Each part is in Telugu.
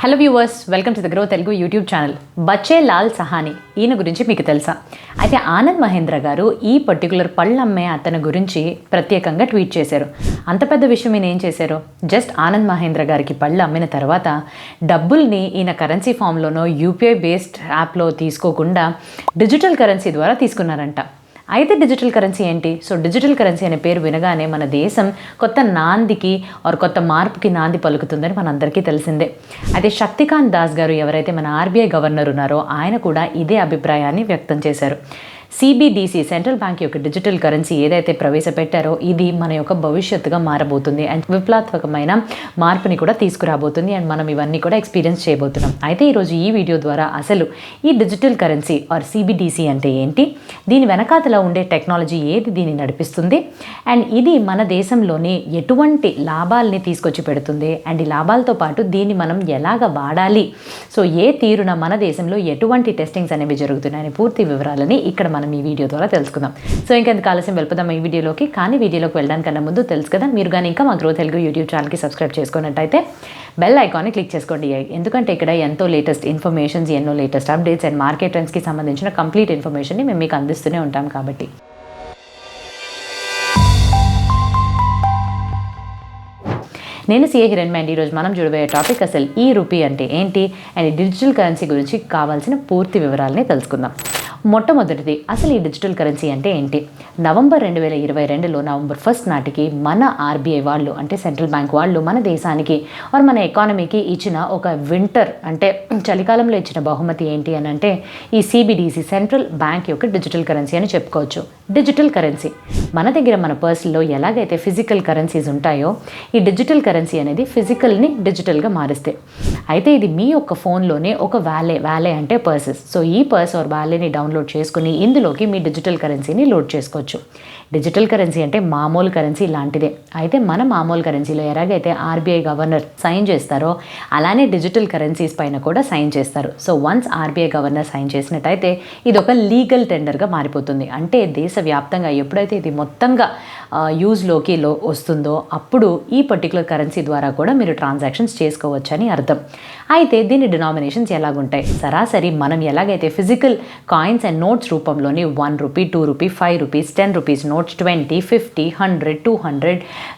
Hello viewers, welcome to the grow Telugu YouTube channel. Bachche Lal Sahani ఈయన గురించి మీకు తెలుసా? అయితే ఆనంద్ మహేంద్ర గారు ఈ పర్టికులర్ పళ్ళు అమ్మే అతని గురించి ప్రత్యేకంగా ట్వీట్ చేశారు. అంత పెద్ద విషయం ఈయన ఏం చేశారు? జస్ట్ ఆనంద్ మహేంద్ర గారికి పళ్ళు అమ్మిన తర్వాత డబ్బుల్ని ఈయన కరెన్సీ ఫామ్లోనో యూపీఐ బేస్డ్ యాప్లో తీసుకోకుండా డిజిటల్ కరెన్సీ ద్వారా తీసుకున్నారంట. అయితే డిజిటల్ కరెన్సీ ఏంటి? సో డిజిటల్ కరెన్సీ అనే పేరు వినగానే మన దేశం కొత్త నాందికి కొత్త మార్పుకి నాంది పలుకుతుందని మనందరికీ తెలిసిందే. అయితే శక్తికాంత్ దాస్ గారు ఎవరైతే మన ఆర్బీఐ గవర్నర్ ఉన్నారో ఆయన కూడా ఇదే అభిప్రాయాన్ని వ్యక్తం చేశారు. సిబిడిసి సెంట్రల్ బ్యాంక్ యొక్క డిజిటల్ కరెన్సీ ఏదైతే ప్రవేశపెట్టారో ఇది మన యొక్క భవిష్యత్తుగా మారబోతుంది అండ్ విప్లవాత్మకమైన మార్పుని కూడా తీసుకురాబోతుంది అండ్ మనం ఇవన్నీ కూడా ఎక్స్పీరియన్స్ చేయబోతున్నాం. అయితే ఈరోజు ఈ వీడియో ద్వారా అసలు ఈ డిజిటల్ కరెన్సీ ఆర్ సిబిడిసి అంటే ఏంటి, దీని వెనకాతల ఉండే టెక్నాలజీ ఏది దీన్ని నడిపిస్తుంది అండ్ ఇది మన దేశంలోని ఎటువంటి లాభాలని తీసుకొచ్చి పెడుతుంది అండ్ ఈ లాభాలతో పాటు దీన్ని మనం ఎలాగ వాడాలి, సో ఏ తీరున మన దేశంలో ఎటువంటి టెస్టింగ్స్ అనేవి జరుగుతున్నాయని పూర్తి వివరాలని ఇక్కడ మనం ఈ వీడియో ద్వారా తెలుసుకుందాం. సో ఇంకెందుకు ఆలస్యం వెళ్ళిపోదాం ఈ వీడియోలోకి. కానీ వీడియోలోకి వెళ్ళడానికన్నా ముందు తెలుసు కదా, మీరు కానీ ఇంకా మా గ్రో తెలుగు యూట్యూబ్ ఛానల్కి సబ్స్క్రైబ్ చేసుకున్నట్టయితే బెల్ ఐకాన్ని క్లిక్ చేసుకోండి. ఎందుకంటే ఇక్కడ ఎంతో లేటెస్ట్ ఇన్ఫర్మేషన్స్, ఎన్నో లేటెస్ట్ అప్డేట్స్ అండ్ మార్కెట్ ట్రెండ్స్కి సంబంధించిన కంప్లీట్ ఇన్ఫర్మేషన్ని మేము మీకు అందిస్తూనే ఉంటాం కాబట్టి. నేను సిఏ హిరణ్య అండ్ ఈరోజు మనం చూడబోయే టాపిక్ అసలు ఈ రూపీ అంటే ఏంటి అండ్ డిజిటల్ కరెన్సీ గురించి కావాల్సిన పూర్తి వివరాలని తెలుసుకుందాం. మొట్టమొదటిది, అసలు ఈ డిజిటల్ కరెన్సీ అంటే ఏంటి? నవంబర్ 2022లో నవంబర్ 1 నాటికి మన ఆర్బీఐ వాళ్ళు అంటే సెంట్రల్ బ్యాంక్ వాళ్ళు మన దేశానికి మన ఎకానమీకి ఇచ్చిన ఒక వింటర్ అంటే చలికాలంలో ఇచ్చిన బహుమతి ఏంటి అని అంటే ఈ సిబిడిసి సెంట్రల్ బ్యాంక్ యొక్క డిజిటల్ కరెన్సీ అని చెప్పుకోవచ్చు. డిజిటల్ కరెన్సీ మన దగ్గర మన పర్సులో ఎలాగైతే ఫిజికల్ కరెన్సీస్ ఉంటాయో ఈ డిజిటల్ కరెన్సీ అనేది ఫిజికల్ని డిజిటల్గా మారిస్తే, అయితే ఇది మీ యొక్క ఫోన్లోనే ఒక వ్యాలే అంటే పర్సెస్. సో ఈ పర్స్ ఆర్ వ్యాలేని డౌన్లోడ్ చేసుకుని ఇందులోకి మీ డిజిటల్ కరెన్సీని లోడ్ చేసుకోవచ్చు. డిజిటల్ కరెన్సీ అంటే మామూలు కరెన్సీ లాంటిదే. అయితే మన మామూలు కరెన్సీలో ఎలాగైతే ఆర్బీఐ గవర్నర్ సైన్ చేస్తారో అలానే డిజిటల్ కరెన్సీస్ పైన కూడా సైన్ చేస్తారు. So once RBI governor sign చేసినట్టయితే ఇది ఒక లీగల్ టెండర్గా మారిపోతుంది. అంటే దేశవ్యాప్తంగా ఎప్పుడైతే ఇది మొత్తంగా యూజ్లోకి వస్తుందో అప్పుడు ఈ పర్టికులర్ కరెన్సీ ద్వారా కూడా మీరు ట్రాన్సాక్షన్స్ చేసుకోవచ్చు అని అర్థం. అయితే దీని డినామినేషన్స్ ఎలాగుంటాయి? సరాసరి మనం ఎలాగైతే ఫిజికల్ కాయిన్స్ అండ్ నోట్స్ రూపంలోని 1 rupee, 2 rupee, 5 rupees, 10 rupees notes, 20, 50, 100, 200,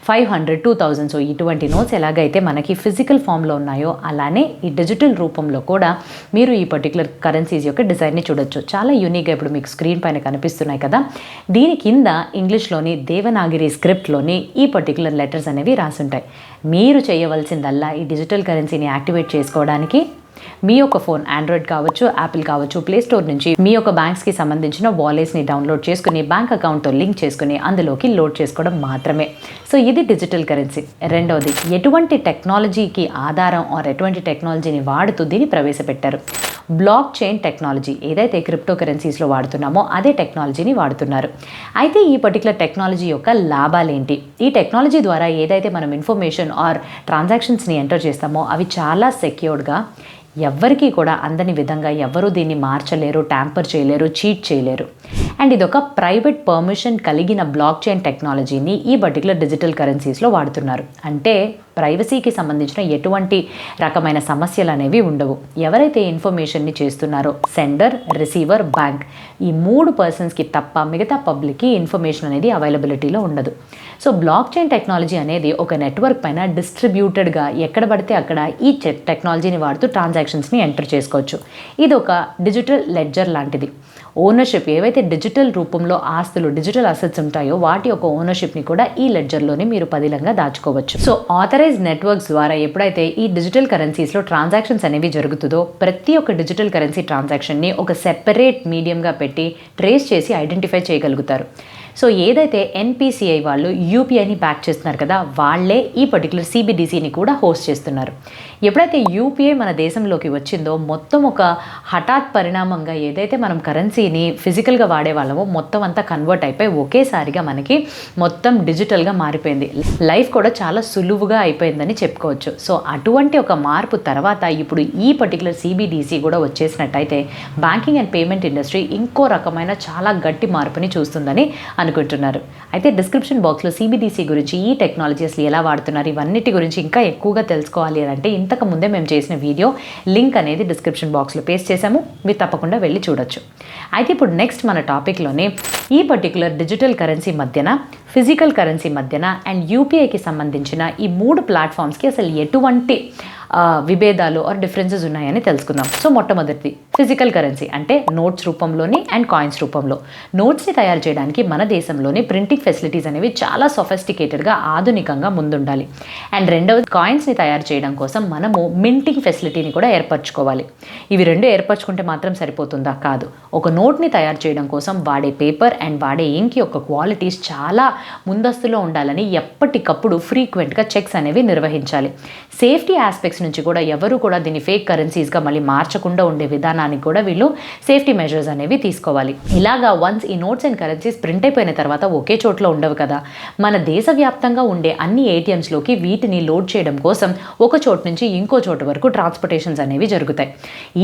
500, 2000 so ఇటువంటి నోట్స్ ఎలాగైతే మనకి ఫిజికల్ ఫామ్లో ఉన్నాయో అలానే ఈ డిజిటల్ రూపంలో కూడా మీరు ఈ పర్టికులర్ కరెన్సీస్ యొక్క డిజైన్ని చూడొచ్చు. చాలా యూనిక్గా ఇప్పుడు మీకు స్క్రీన్ పైన కనిపిస్తున్నాయి కదా. దీని కింద ఇంగ్లీష్లోని దేవనాగిరి స్క్రిప్ట్లోని ఈ పర్టికులర్ లెటర్స్ అనేవి రాసుంటాయి. మీరు చేయవలసిందల్లా ఈ డిజిటల్ కరెన్సీని యాక్టివేట్ చేసుకోవడానికి మీ యొక్క ఫోన్ ఆండ్రాయిడ్ కావచ్చు, యాపిల్ కావచ్చు, ప్లే స్టోర్ నుంచి మీ యొక్క బ్యాంక్స్కి సంబంధించిన వాలెట్స్ని డౌన్లోడ్ చేసుకుని బ్యాంక్ అకౌంట్తో లింక్ చేసుకుని అందులోకి లోడ్ చేసుకోవడం మాత్రమే. సో ఇది డిజిటల్ కరెన్సీ. రెండవది, ఎటువంటి టెక్నాలజీకి ఆధారం ఆర్ ఎటువంటి టెక్నాలజీని వాడుతూ దీన్ని ప్రవేశపెట్టారు? Block chain technology. ఏదైతే క్రిప్టో కరెన్సీస్లో వాడుతున్నామో అదే టెక్నాలజీని వాడుతున్నారు. అయితే ఈ పర్టికులర్ టెక్నాలజీ యొక్క లాభాలు ఏంటి? ఈ టెక్నాలజీ ద్వారా ఏదైతే మనం ఇన్ఫర్మేషన్ ఆర్ ట్రాన్సాక్షన్స్ని ఎంటర్ చేస్తామో అవి చాలా సెక్యూర్డ్గా, ఎవ్వరికీ కూడా అందని విధంగా ఎవరూ దీన్ని మార్చలేరు, ట్యాంపర్ చేయలేరు, చీట్ చేయలేరు. అండ్ ఇదొక ప్రైవేట్ పర్మిషన్ కలిగిన బ్లాక్ చైన్ టెక్నాలజీని ఈ పర్టికులర్ డిజిటల్ కరెన్సీస్లో వాడుతున్నారు. అంటే ప్రైవసీకి సంబంధించిన ఎటువంటి రకమైన సమస్యలు అనేవి ఉండవు. ఎవరైతే ఇన్ఫర్మేషన్ని చేస్తున్నారో సెండర్, రిసీవర్, బ్యాంక్ ఈ 3 పర్సన్స్కి తప్ప మిగతా పబ్లిక్కి ఇన్ఫర్మేషన్ అనేది అవైలబిలిటీలో ఉండదు. సో బ్లాక్ చైన్ టెక్నాలజీ అనేది ఒక నెట్వర్క్ పైన డిస్ట్రిబ్యూటెడ్గా ఎక్కడ పడితే అక్కడ ఈ టెక్నాలజీని వాడుతూ ట్రాన్సాక్షన్స్ని ఎంటర్ చేసుకోవచ్చు. ఇది ఒక డిజిటల్ లెడ్జర్ లాంటిది. ఓనర్షిప్ ఏవైతే డిజిటల్ రూపంలో ఆస్తులు, డిజిటల్ అసెట్స్ ఉంటాయో వాటి యొక్క ఓనర్షిప్ని కూడా ఈ లెడ్జర్లోనే మీరు పదిలంగా దాచుకోవచ్చు. సో ఆథరైజ్ నెట్వర్క్స్ ద్వారా ఎప్పుడైతే ఈ డిజిటల్ కరెన్సీస్లో ట్రాన్సాక్షన్స్ అనేవి జరుగుతుందో ప్రతి ఒక్క డిజిటల్ కరెన్సీ ట్రాన్సాక్షన్ని ఒక సెపరేట్ మీడియంగా పెట్టి ట్రేస్ చేసి ఐడెంటిఫై చేయగలుగుతారు. సో ఏదైతే ఎన్పిసిఐ వాళ్ళు యూపీఐని బ్యాక్ చేస్తున్నారు కదా, వాళ్ళే ఈ పర్టికులర్ సిబిడిసిని కూడా హోస్ట్ చేస్తున్నారు. ఎప్పుడైతే యూపీఐ మన దేశంలోకి వచ్చిందో మొత్తం ఒక హఠాత్ పరిణామంగా ఏదైతే మనం కరెన్సీని ఫిజికల్గా వాడేవాళ్ళమో మొత్తం అంతా కన్వర్ట్ అయిపోయి ఒకేసారిగా మనకి మొత్తం డిజిటల్గా మారిపోయింది. లైఫ్ కూడా చాలా సులువుగా అయిపోయిందని చెప్పుకోవచ్చు. సో అటువంటి ఒక మార్పు తర్వాత ఇప్పుడు ఈ పర్టికులర్ సిబిడిసి కూడా వచ్చేసినట్టయితే బ్యాంకింగ్ అండ్ పేమెంట్ ఇండస్ట్రీ ఇంకో రకమైన చాలా గట్టి మార్పుని చూస్తుందని అనుకుంటున్నారు. అయితే డిస్క్రిప్షన్ బాక్స్లో CBDC గురించి, ఈ టెక్నాలజీ అసలు ఎలా వాడుతున్నారు, ఇవన్నిటి గురించి ఇంకా ఎక్కువగా తెలుసుకోవాలి అని అంటే ఇంతకు ముందే మేము చేసిన వీడియో లింక్ అనేది డిస్క్రిప్షన్ బాక్స్లో పేస్ట్ చేసాము, మీరు తప్పకుండా వెళ్ళి చూడొచ్చు. అయితే ఇప్పుడు నెక్స్ట్ మన టాపిక్లోనే ఈ పర్టికులర్ డిజిటల్ కరెన్సీ మధ్యన, ఫిజికల్ కరెన్సీ మధ్యన అండ్ యూపీఐకి సంబంధించిన ఈ 3 ప్లాట్ఫామ్స్కి అసలు ఎటువంటి విభేదాలు ఆర్ డిఫరెన్సెస్ ఉన్నాయని తెలుసుకుందాం. సో మొట్టమొదటిది ఫిజికల్ కరెన్సీ అంటే నోట్స్ రూపంలోని అండ్ కాయిన్స్ రూపంలో. నోట్స్ని తయారు చేయడానికి మన దేశంలోని ప్రింటింగ్ ఫెసిలిటీస్ అనేవి చాలా సొఫిస్టికేటెడ్గా, ఆధునికంగా ముందుండాలి. అండ్ రెండవది కాయిన్స్ని తయారు చేయడం కోసం మనము మింటింగ్ ఫెసిలిటీని కూడా ఏర్పరచుకోవాలి. ఇవి రెండు ఏర్పరచుకుంటే మాత్రం సరిపోతుందా? కాదు. ఒక నోట్ని తయారు చేయడం కోసం వాడే పేపర్ అండ్ వాడే ఇంక్ యొక్క క్వాలిటీస్ చాలా ముందస్తులో ఉండాలని ఎప్పటికప్పుడు ఫ్రీక్వెంట్గా చెక్స్ అనేవి నిర్వహించాలి. సేఫ్టీ ఆస్పెక్ట్స్ నుంచి కూడా ఎవరు కూడా దీన్ని ఫేక్ కరెన్సీస్గా మళ్ళీ మార్చకుండా ఉండే విధానానికి కూడా వీళ్ళు సేఫ్టీ మెజర్స్ అనేవి తీసుకోవాలి. ఇలాగా వన్స్ ఈ నోట్స్ అండ్ కరెన్సీస్ ప్రింట్ అయిపోయిన తర్వాత ఒకే చోట్లో ఉండవు కదా, మన దేశవ్యాప్తంగా ఉండే అన్ని ATMsలోకి వీటిని లోడ్ చేయడం కోసం ఒక చోటు నుంచి ఇంకో చోటు వరకు ట్రాన్స్పోర్టేషన్స్ అనేవి జరుగుతాయి.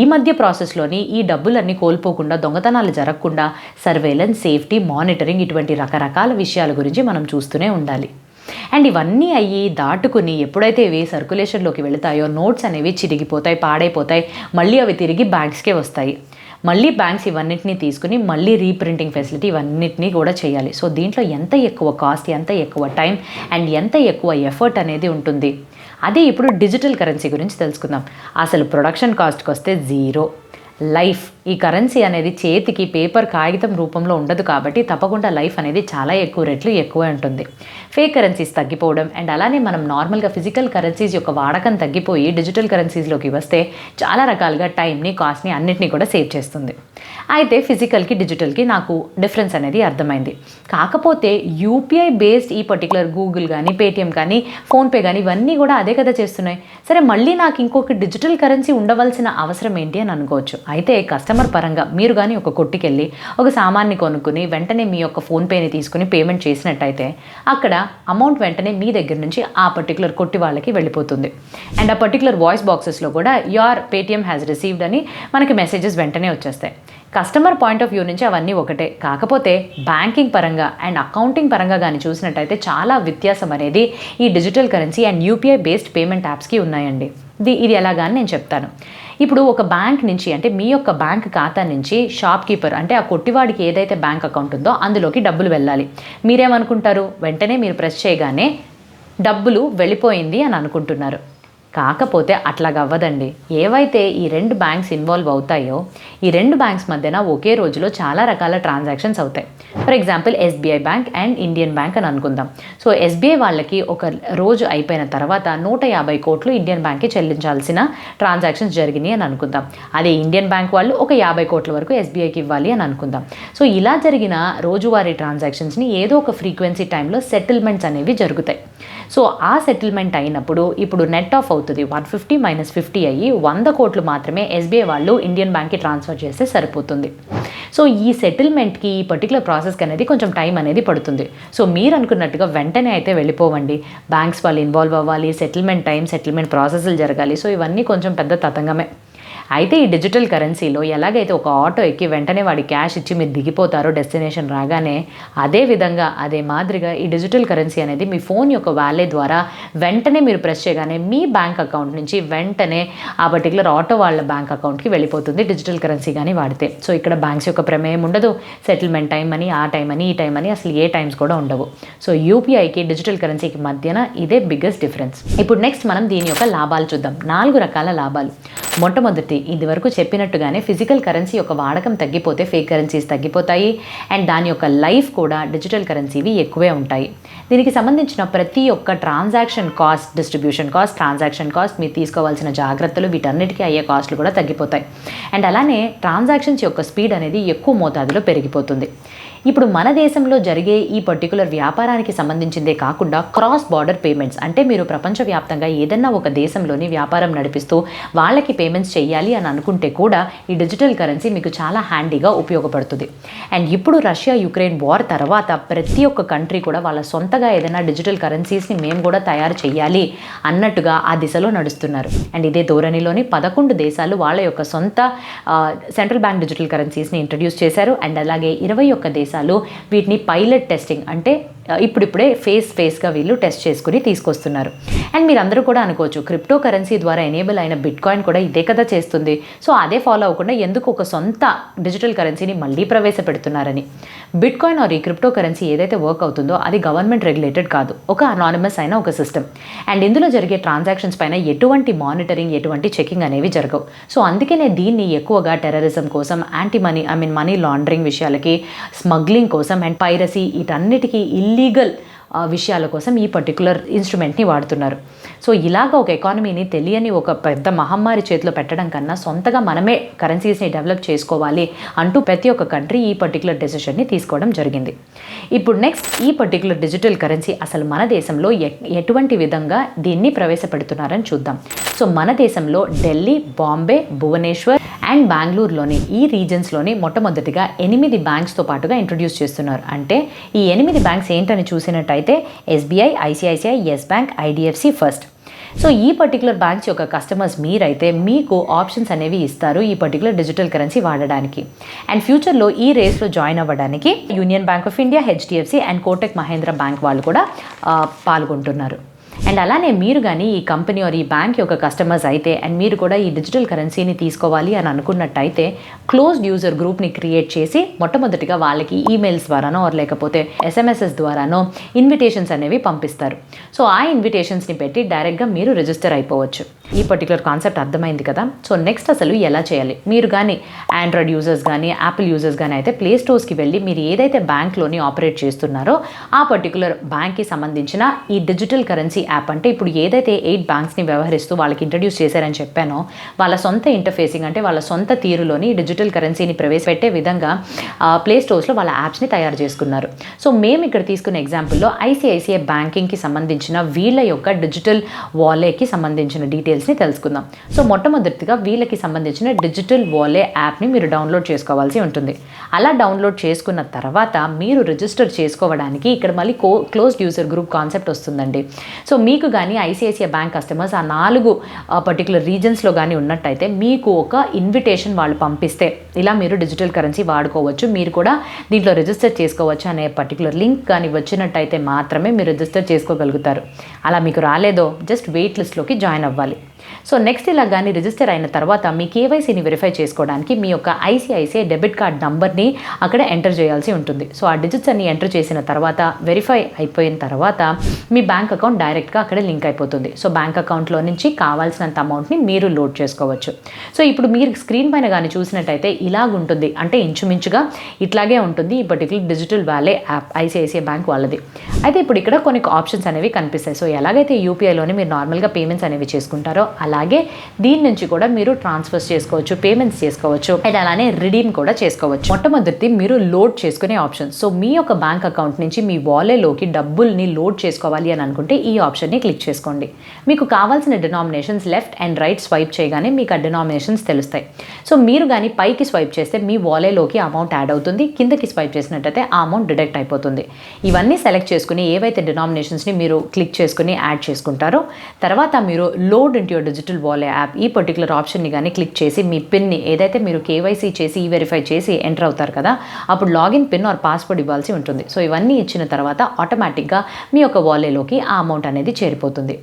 ఈ మధ్య ప్రాసెస్లోని ఈ డబ్బులన్నీ కోల్పోకుండా, దొంగతనాలు జరగకుండా సర్వేలెన్స్, సేఫ్టీ, మానిటరింగ్ ఇటువంటి రకరకాల విషయాల గురించి మనం చూస్తూనే ఉండాలి. అండ్ ఇవన్నీ అయ్యి దాటుకుని ఎప్పుడైతే ఇవి సర్క్యులేషన్లోకి వెళతాయో నోట్స్ అనేవి చిరిగిపోతాయి, పాడైపోతాయి, మళ్ళీ అవి తిరిగి బ్యాంక్స్కే వస్తాయి. మళ్ళీ బ్యాంక్స్ ఇవన్నిటిని తీసుకుని మళ్ళీ రీప్రింటింగ్ ఫెసిలిటీ ఇవన్నిటినీ కూడా చేయాలి. సో దీంట్లో ఎంత ఎక్కువ కాస్ట్, ఎంత ఎక్కువ టైం అండ్ ఎంత ఎక్కువ ఎఫర్ట్ అనేది ఉంటుంది. అదే ఇప్పుడు డిజిటల్ కరెన్సీ గురించి తెలుసుకుందాం. అసలు ప్రొడక్షన్ కాస్ట్కి వస్తే జీరో. లైఫ్, ఈ కరెన్సీ అనేది చేతికి పేపర్ కాగితం రూపంలో ఉండదు కాబట్టి తప్పకుండా లైఫ్ అనేది చాలా ఎక్కువ రెట్లు ఎక్కువ ఉంటుంది. ఫేక్ కరెన్సీస్ తగ్గిపోవడం అండ్ అలానే మనం నార్మల్గా ఫిజికల్ కరెన్సీస్ యొక్క వాడకం తగ్గిపోయి డిజిటల్ కరెన్సీస్లోకి వస్తే చాలా రకాలుగా టైంని, కాస్ట్ని అన్నిటినీ కూడా సేవ్ చేస్తుంది. అయితే ఫిజికల్కి, డిజిటల్కి నాకు డిఫరెన్స్ అనేది అర్థమైంది. కాకపోతే యూపీఐ బేస్డ్ ఈ పర్టికులర్ గూగుల్ కానీ, పేటిఎం కానీ, ఫోన్పే కానీ ఇవన్నీ కూడా అదే కదా చేస్తున్నాయి. సరే మళ్ళీ నాకు ఇంకొక డిజిటల్ కరెన్సీ ఉండవలసిన అవసరం ఏంటి అని అనుకోవచ్చు. అయితే కస్టమర్ పరంగా మీరు కానీ ఒక కొట్టుకెళ్ళి ఒక సామాన్ని కొనుక్కుని వెంటనే మీ యొక్క ఫోన్పేని తీసుకుని పేమెంట్ చేసినట్టయితే అక్కడ అమౌంట్ వెంటనే మీ దగ్గర నుంచి ఆ పర్టికులర్ కొట్టి వాళ్ళకి వెళ్ళిపోతుంది. అండ్ ఆ పర్టికులర్ వాయిస్ బాక్సెస్లో కూడా యువర్ పేటిఎం హ్యాస్ రిసీవ్డ్ అని మనకి మెసేజెస్ వెంటనే వచ్చేస్తాయి. కస్టమర్ పాయింట్ ఆఫ్ వ్యూ నుంచి అవన్నీ ఒకటే. కాకపోతే బ్యాంకింగ్ పరంగా అండ్ అకౌంటింగ్ పరంగా కానీ చూసినట్టయితే చాలా వ్యత్యాసం అనేది ఈ digital currency and UPI based payment యాప్స్కి ఉన్నాయండి. ఇది ఎలాగాని నేను చెప్తాను. ఇప్పుడు ఒక బ్యాంక్ నుంచి, అంటే మీ యొక్క బ్యాంక్ ఖాతా నుంచి షాప్ కీపర్ అంటే ఆ కొట్టివాడికి ఏదైతే బ్యాంక్ అకౌంట్ ఉందో అందులోకి డబ్బులు వెళ్ళాలి. మీరేమనుకుంటారు? వెంటనే మీరు ప్రెస్ చేయగానే డబ్బులు వెళ్ళిపోయింది అని అనుకుంటున్నారు. కాకపోతే అట్లాగా అవ్వదండి. ఏవైతే ఈ 2 బ్యాంక్స్ ఇన్వాల్వ్ అవుతాయో ఈ 2 బ్యాంక్స్ మధ్యన ఒకే రోజులో చాలా రకాల ట్రాన్సాక్షన్స్ అవుతాయి. For example SBI bank and Indian bank అని అనుకుందాం. సో SBI వాళ్ళకి ఒక రోజు అయిపోయిన తర్వాత 150 కోట్లు ఇండియన్ బ్యాంక్కి చెల్లించాల్సిన ట్రాన్సాక్షన్స్ జరిగినాయి అని అనుకుందాం. అదే ఇండియన్ బ్యాంక్ వాళ్ళు ఒక 50 కోట్ల వరకు SBIకి ఇవ్వాలి అని అనుకుందాం. సో ఇలా జరిగిన రోజువారీ ట్రాన్సాక్షన్స్ని ఏదో ఒక ఫ్రీక్వెన్సీ టైంలో సెటిల్మెంట్స్ అనేవి జరుగుతాయి. సో ఆ సెటిల్మెంట్ అయినప్పుడు ఇప్పుడు నెట్ ఆఫ్ అవుతుంది. 150 - 50 అయ్యి 100 కోట్లు మాత్రమే SBI వాళ్ళు ఇండియన్ బ్యాంక్కి ట్రాన్స్ఫర్ చేస్తే సరిపోతుంది. సో ఈ సెటిల్మెంట్కి, ఈ పర్టికులర్ ప్రాసెస్కి అనేది కొంచెం టైం అనేది పడుతుంది. సో మీరు అనుకున్నట్టుగా వెంటనే అయితే వెళ్ళిపోవండి. బ్యాంక్స్ వాళ్ళు ఇన్వాల్వ్ అవ్వాలి, సెటిల్మెంట్ టైం, సెటిల్మెంట్ ప్రాసెస్లు జరగాలి. సో ఇవన్నీ కొంచెం పెద్ద తతంగమే. అయితే ఈ డిజిటల్ కరెన్సీలో ఎలాగైతే ఒక ఆటో ఎక్కి వెంటనే వాడి క్యాష్ ఇచ్చి మీరు దిగిపోతారో డెస్టినేషన్ రాగానే, అదే విధంగా అదే మాదిరిగా ఈ డిజిటల్ కరెన్సీ అనేది మీ ఫోన్ యొక్క వాలెట్ ద్వారా వెంటనే మీరు ప్రెస్ చేయగానే మీ బ్యాంక్ అకౌంట్ నుంచి వెంటనే ఆ పర్టికులర్ ఆటో వాళ్ళ బ్యాంక్ అకౌంట్కి వెళ్ళిపోతుంది డిజిటల్ కరెన్సీ కానీ వాడితే. సో ఇక్కడ బ్యాంక్స్ యొక్క ప్రమేయం ఉండదు. సెటిల్మెంట్ టైం అని, ఆ టైం అని, ఈ టైం అని అసలు ఏ టైమ్స్ కూడా ఉండవు. సో యూపీఐకి డిజిటల్ కరెన్సీకి మధ్యన ఇదే బిగ్గెస్ట్ డిఫరెన్స్. ఇప్పుడు నెక్స్ట్ మనం దీని యొక్క లాభాలు చూద్దాం. 4 రకాల లాభాలు. మొట్టమొదటి, ఇది వరకు చెప్పినట్టుగానే ఫిజికల్ కరెన్సీ యొక్క వాడకం తగ్గిపోతే ఫేక్ కరెన్సీస్ తగ్గిపోతాయి అండ్ దాని యొక్క లైఫ్ కూడా డిజిటల్ కరెన్సీవి ఎక్కువే ఉంటాయి. దీనికి సంబంధించిన ప్రతి ఒక్క transaction cost, distribution cost, transaction cost, మీరు తీసుకోవాల్సిన జాగ్రత్తలు, వీటన్నిటికీ అయ్యే కాస్ట్లు కూడా తగ్గిపోతాయి. అండ్ అలానే ట్రాన్సాక్షన్స్ యొక్క స్పీడ్ అనేది ఎక్కువ మోతాదులో పెరిగిపోతుంది. ఇప్పుడు మన దేశంలో జరిగే ఈ పర్టికులర్ వ్యాపారానికి సంబంధించిందే కాకుండా క్రాస్ బార్డర్ పేమెంట్స్, అంటే మీరు ప్రపంచవ్యాప్తంగా ఏదన్నా ఒక దేశంలోని వ్యాపారం నడిపిస్తూ వాళ్ళకి పేమెంట్స్ చేయాలి అని అనుకుంటే కూడా ఈ డిజిటల్ కరెన్సీ మీకు చాలా హ్యాండీగా ఉపయోగపడుతుంది. అండ్ ఇప్పుడు రష్యా యుక్రెయిన్ వార్ తర్వాత ప్రతి ఒక్క కంట్రీ కూడా వాళ్ళ సొంతగా ఏదైనా డిజిటల్ కరెన్సీస్ని మేము కూడా తయారు చేయాలి అన్నట్టుగా ఆ దిశలో నడుస్తున్నారు. అండ్ ఇదే ధోరణిలోని 11 దేశాలు వాళ్ళ యొక్క సొంత సెంట్రల్ బ్యాంక్ డిజిటల్ కరెన్సీస్ని ఇంట్రడ్యూస్ చేశారు. అండ్ అలాగే 21 దేశాలు దేశాలు వీటిని పైలట్ టెస్టింగ్ అంటే ఇప్పుడిప్పుడే ఫేస్గా వీళ్ళు టెస్ట్ చేసుకుని తీసుకొస్తున్నారు. అండ్ మీరందరూ కూడా అనుకోవచ్చు, క్రిప్టో కరెన్సీ ద్వారా ఎనేబుల్ అయిన బిట్కాయిన్ కూడా ఇదే కదా చేస్తుంది, సో అదే ఫాలో అవ్వకుండా ఎందుకు ఒక సొంత డిజిటల్ కరెన్సీని మళ్ళీ ప్రవేశపెడుతున్నారని. బిట్కాయిన్ ఆర్ ఈ క్రిప్టో కరెన్సీ ఏదైతే వర్క్ అవుతుందో అది గవర్నమెంట్ రెగ్యులేటెడ్ కాదు, ఒక అనానిమస్ అయిన ఒక సిస్టమ్. అండ్ ఇందులో జరిగే ట్రాన్సాక్షన్స్ పైన ఎటువంటి మానిటరింగ్, ఎటువంటి చెకింగ్ అనేవి జరగవు. సో అందుకనే దీన్ని ఎక్కువగా టెర్రరిజం కోసం, మనీ లాండరింగ్ విషయాలకి, స్మగ్లింగ్ కోసం అండ్ పైరసీ వీటన్నిటికీ ఇల్లీగల్ విషయాల కోసం ఈ పర్టికులర్ ఇన్స్ట్రుమెంట్ని వాడుతున్నారు. సో ఇలాగ ఒక ఎకానమీని తెలియని ఒక పెద్ద మహమ్మారి చేతిలో పెట్టడం కన్నా సొంతగా మనమే కరెన్సీస్ని డెవలప్ చేసుకోవాలి అంటూ ప్రతి ఒక్క కంట్రీ ఈ పర్టికులర్ డెసిషన్ని తీసుకోవడం జరిగింది. ఇప్పుడు నెక్స్ట్ ఈ పర్టికులర్ డిజిటల్ కరెన్సీ అసలు మన దేశంలో ఎటువంటి విధంగా దీన్ని ప్రవేశపెడుతున్నారని చూద్దాం. సో మన దేశంలో ఢిల్లీ, బాంబే, భువనేశ్వర్ అండ్ బెంగళూరులోని ఈ రీజన్స్లోని మొట్టమొదటిగా 8 బ్యాంక్స్తో పాటుగా ఇంట్రొడ్యూస్ చేస్తున్నారు. అంటే ఈ 8 బ్యాంక్స్ ఏంటని చూసినట్టయితే SBI, ICICI, Yes bank, IDFC first. So ఈ పర్టికులర్ బ్యాంక్స్ యొక్క కస్టమర్స్ మీరైతే మీకు ఆప్షన్స్ అనేవి ఇస్తారు ఈ పర్టికులర్ డిజిటల్ కరెన్సీ వాడడానికి. అండ్ ఫ్యూచర్లో ఈ రేస్లో జాయిన్ అవ్వడానికి Union Bank of India, HDFC and Kotak Mahindra bank వాళ్ళు కూడా పాల్గొంటున్నారు. అండ్ అలానే మీరు కానీ ఈ కంపెనీ ఆర్ ఈ బ్యాంక్ యొక్క కస్టమర్స్ అయితే అండ్ మీరు కూడా ఈ డిజిటల్ కరెన్సీని తీసుకోవాలి అని అనుకున్నట్టయితే క్లోజ్డ్ యూజర్ గ్రూప్ని క్రియేట్ చేసి మొట్టమొదటిగా వాళ్ళకి ఈమెయిల్స్ ద్వారానో ఆర్ లేకపోతే ఎస్ఎంఎస్ఎస్ ద్వారానో ఇన్విటేషన్స్ అనేవి పంపిస్తారు. సో ఆ ఇన్విటేషన్స్ని పెట్టి డైరెక్ట్గా మీరు రిజిస్టర్ అయిపోవచ్చు. ఈ పర్టికులర్ కాన్సెప్ట్ అర్థమైంది కదా. సో నెక్స్ట్ అసలు ఎలా చేయాలి? మీరు కానీ ఆండ్రాయిడ్ యూజర్స్ కానీ యాపిల్ యూజర్స్ కానీ అయితే ప్లే స్టోర్స్కి వెళ్ళి మీరు ఏదైతే బ్యాంక్లోని ఆపరేట్ చేస్తున్నారో ఆ పర్టికులర్ బ్యాంక్కి సంబంధించిన ఈ డిజిటల్ కరెన్సీ యాప్, అంటే ఇప్పుడు ఏదైతే 8 బ్యాంక్స్ని వ్యవహరిస్తూ వాళ్ళకి ఇంట్రడ్యూస్ చేశారని చెప్పానో వాళ్ళ సొంత ఇంటర్ఫేసింగ్ అంటే వాళ్ళ సొంత తీరులోని డిజిటల్ కరెన్సీని ప్రవేశపెట్టే విధంగా ప్లే స్టోర్స్లో వాళ్ళ యాప్స్ని తయారు చేసుకున్నారు. సో మేము ఇక్కడ తీసుకున్న ఎగ్జాంపుల్లో ఐసిఐసిఐ బ్యాంకింగ్కి సంబంధించిన వీళ్ళ యొక్క డిజిటల్ వాలెట్కి సంబంధించిన డీటెయిల్స్ని తెలుసుకుందాం. సో మొట్టమొదటిగా వీళ్ళకి సంబంధించిన డిజిటల్ వాలెట్ యాప్ని మీరు డౌన్లోడ్ చేసుకోవాల్సి ఉంటుంది. అలా డౌన్లోడ్ చేసుకున్న తర్వాత మీరు రిజిస్టర్ చేసుకోవడానికి ఇక్కడ మళ్ళీ క్లోజ్డ్ యూజర్ గ్రూప్ కాన్సెప్ట్ వస్తుందండి. సో మీకు కానీ ఐసిఐసిఐ బ్యాంక్ కస్టమర్స్ ఆ 4 పర్టికులర్ రీజన్స్లో కానీ ఉన్నట్టయితే మీకు ఒక ఇన్విటేషన్ వాళ్ళు పంపిస్తే ఇలా మీరు డిజిటల్ కరెన్సీ వాడుకోవచ్చు, మీరు కూడా దీంట్లో రిజిస్టర్ చేసుకోవచ్చు అనే పర్టికులర్ లింక్ కానీ వచ్చినట్టయితే మాత్రమే మీరు రిజిస్టర్ చేసుకోగలుగుతారు. అలా మీకు రాలేదో జస్ట్ వెయిట్ లిస్ట్లోకి జాయిన్ అవ్వాలి. సో నెక్స్ట్ ఇలా కానీ రిజిస్టర్ అయిన తర్వాత మీ కేవైసీని వెరిఫై చేసుకోవడానికి మీ యొక్క ఐసిఐసిఐ డెబిట్ కార్డ్ నంబర్ని అక్కడ ఎంటర్ చేయాల్సి ఉంటుంది. సో ఆ డిజిట్స్ అన్ని ఎంటర్ చేసిన తర్వాత వెరిఫై అయిపోయిన తర్వాత మీ బ్యాంక్ అకౌంట్ డైరెక్ట్గా అక్కడ లింక్ అయిపోతుంది. సో బ్యాంక్ అకౌంట్లో నుంచి కావాల్సినంత అమౌంట్ని మీరు లోడ్ చేసుకోవచ్చు. సో ఇప్పుడు మీరు స్క్రీన్ పైన కానీ చూసినట్టయితే ఇలాగుంటుంది, అంటే ఇంచుమించుగా ఇట్లాగే ఉంటుంది ఈ particular digital wallet app ICICI bank వాళ్ళది. అయితే ఇప్పుడు ఇక్కడ కొన్ని ఆప్షన్స్ అనేవి కనిపిస్తాయి. సో ఎలాగైతే యూపీఐలోని మీరు నార్మల్గా పేమెంట్స్ అనేవి చేసుకుంటారో అలాగే దీని నుంచి కూడా మీరు ట్రాన్స్ఫర్స్ చేసుకోవచ్చు, పేమెంట్స్ చేసుకోవచ్చు అండ్ అలానే రిడీమ్ కూడా చేసుకోవచ్చు. మొట్టమొదటి మీరు లోడ్ చేసుకునే ఆప్షన్. సో మీ యొక్క బ్యాంక్ అకౌంట్ నుంచి మీ వాలెట్లోకి డబ్బుల్ని లోడ్ చేసుకోవాలి అని అనుకుంటే ఈ ఆప్షన్ని క్లిక్ చేసుకోండి. మీకు కావాల్సిన denominations left and right swipe చేయగానే మీకు ఆ డినామినేషన్స్ తెలుస్తాయి. సో మీరు కానీ పైకి స్వైప్ చేస్తే మీ వాలెట్లోకి అమౌంట్ యాడ్ అవుతుంది, కిందకి స్వైప్ చేసినట్టయితే ఆ అమౌంట్ డిడక్ట్ అయిపోతుంది. ఇవన్నీ సెలెక్ట్ చేసుకుని ఏవైతే డినామినేషన్స్ని మీరు క్లిక్ చేసుకుని యాడ్ చేసుకుంటారో తర్వాత మీరు load into your digital wallet app ఈ పర్టికులర్ ఆప్షన్ని కానీ క్లిక్ చేసి మీ పిన్ని ఏదైతే మీరు కేవైసీ చేసి వెరిఫై చేసి ఎంటర్ అవుతారు కదా అప్పుడు లాగిన్ పిన్ ఆర్ పాస్వర్డ్ ఇవ్వాల్సి ఉంటుంది. సో ఇవన్నీ ఇచ్చిన తర్వాత ఆటోమేటిక్గా మీ యొక్క వాలెట్లోకి ఆ అమౌంట్ అనేది చేరిపోతుంది.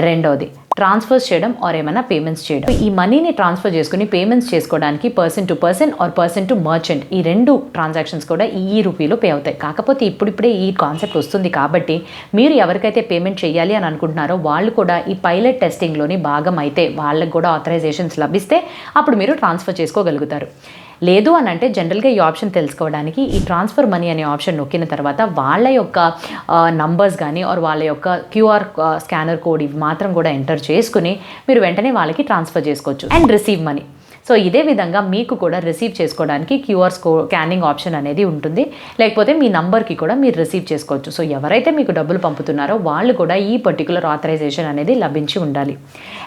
రెండవది ట్రాన్స్ఫర్స్ చేయడం ఆర్ ఏమైనా పేమెంట్స్ చేయడం. ఈ మనీని ట్రాన్స్ఫర్ చేసుకుని పేమెంట్స్ చేసుకోవడానికి person to person or person to merchant ఈ 2 ట్రాన్సాక్షన్స్ కూడా ఈ రూపీలో పే అవుతాయి. కాకపోతే ఇప్పుడిప్పుడే ఈ కాన్సెప్ట్ వస్తుంది కాబట్టి మీరు ఎవరికైతే పేమెంట్ చేయాలి అని అనుకుంటున్నారో వాళ్ళు కూడా ఈ పైలట్ టెస్టింగ్లోని భాగం అయితే వాళ్ళకి కూడా ఆథరైజేషన్స్ లభిస్తే అప్పుడు మీరు ట్రాన్స్ఫర్ చేసుకోగలుగుతారు. లేదు అని అంటే జనరల్గా ఈ ఆప్షన్ తెలుసుకోవడానికి ఈ ట్రాన్స్ఫర్ మనీ అనే ఆప్షన్ నొక్కిన తర్వాత వాళ్ళ యొక్క నంబర్స్ కానీ ఆర్ వాళ్ళ యొక్క క్యూఆర్ స్కానర్ కోడ్ ఇవి మాత్రం కూడా ఎంటర్ చేసుకుని మీరు వెంటనే వాళ్ళకి ట్రాన్స్ఫర్ చేసుకోవచ్చు అండ్ రిసీవ్ మనీ. సో ఇదే విధంగా మీకు కూడా రిసీవ్ చేసుకోవడానికి క్యూఆర్ స్కానింగ్ ఆప్షన్ అనేది ఉంటుంది, లేకపోతే మీ నంబర్కి కూడా మీరు రిసీవ్ చేసుకోవచ్చు. సో ఎవరైతే మీకు డబ్బులు పంపుతున్నారో వాళ్ళు కూడా ఈ పర్టికులర్ ఆథరైజేషన్ అనేది లభించి ఉండాలి.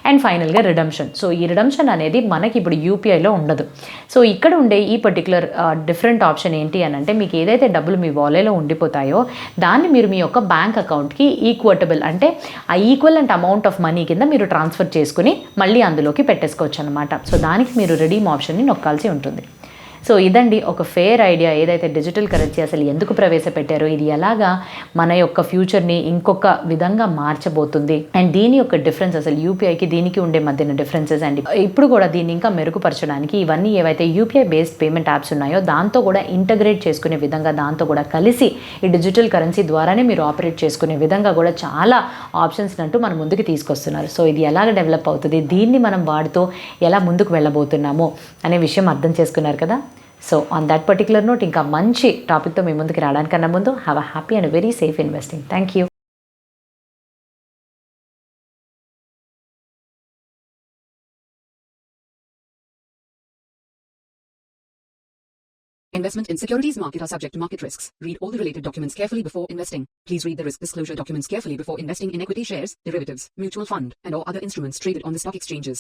అండ్ ఫైనల్గా రిడమ్షన్. సో ఈ రిడమ్షన్ అనేది మనకి ఇప్పుడు యూపీఐలో ఉండదు. సో ఇక్కడ ఉండే ఈ పర్టికులర్ డిఫరెంట్ ఆప్షన్ ఏంటి అని అంటే మీకు ఏదైతే డబ్బులు మీ వాలెట్లో ఉండిపోతాయో దాన్ని మీరు మీ యొక్క బ్యాంక్ అకౌంట్కి ఈక్వటబుల్ అంటే ఆ ఈక్వలెంట్ అమౌంట్ ఆఫ్ మనీ కింద మీరు ట్రాన్స్ఫర్ చేసుకుని మళ్ళీ అందులోకి పెట్టేసుకోవచ్చు అనమాట. సో దానికి మీరు రిడీమ్ ఆప్షన్ని నొక్కాల్సి ఉంటుంది. సో ఇదండి ఒక ఫేర్ ఐడియా, ఏదైతే డిజిటల్ కరెన్సీ అసలు ఎందుకు ప్రవేశపెట్టారో, ఇది ఎలాగా మన యొక్క ఫ్యూచర్ని ఇంకొక విధంగా మార్చబోతుంది, అండ్ దీని యొక్క డిఫరెన్స్, అసలు యూపీఐకి దీనికి ఉండే మధ్యన డిఫరెన్సెస్, అండ్ ఇప్పుడు కూడా దీన్ని ఇంకా మెరుగుపరచడానికి ఇవన్నీ ఏవైతే యూపీఐ బేస్డ్ పేమెంట్ యాప్స్ ఉన్నాయో దాంతో కూడా ఇంటగ్రేట్ చేసుకునే విధంగా, దాంతో కూడా కలిసి ఈ డిజిటల్ కరెన్సీ ద్వారానే మీరు ఆపరేట్ చేసుకునే విధంగా కూడా చాలా ఆప్షన్స్ అంటూ మన ముందుకు తీసుకొస్తున్నారు. సో ఇది ఎలాగ డెవలప్ అవుతుంది, దీన్ని మనం వాడుతూ ఎలా ముందుకు వెళ్ళబోతున్నాము అనే విషయం అర్థం చేసుకున్నారు కదా. So on that particular note ఇంకా మంచి టాపిక్తో మీ ముందుకు రావడానికన్నా ముందు have a happy and very safe investing. Thank you. Investment in securities market are subject to market risks. Read all the related documents carefully before investing. Please read the risk disclosure documents carefully before investing in equity shares, derivatives, mutual fund, and or other instruments traded on the stock exchanges.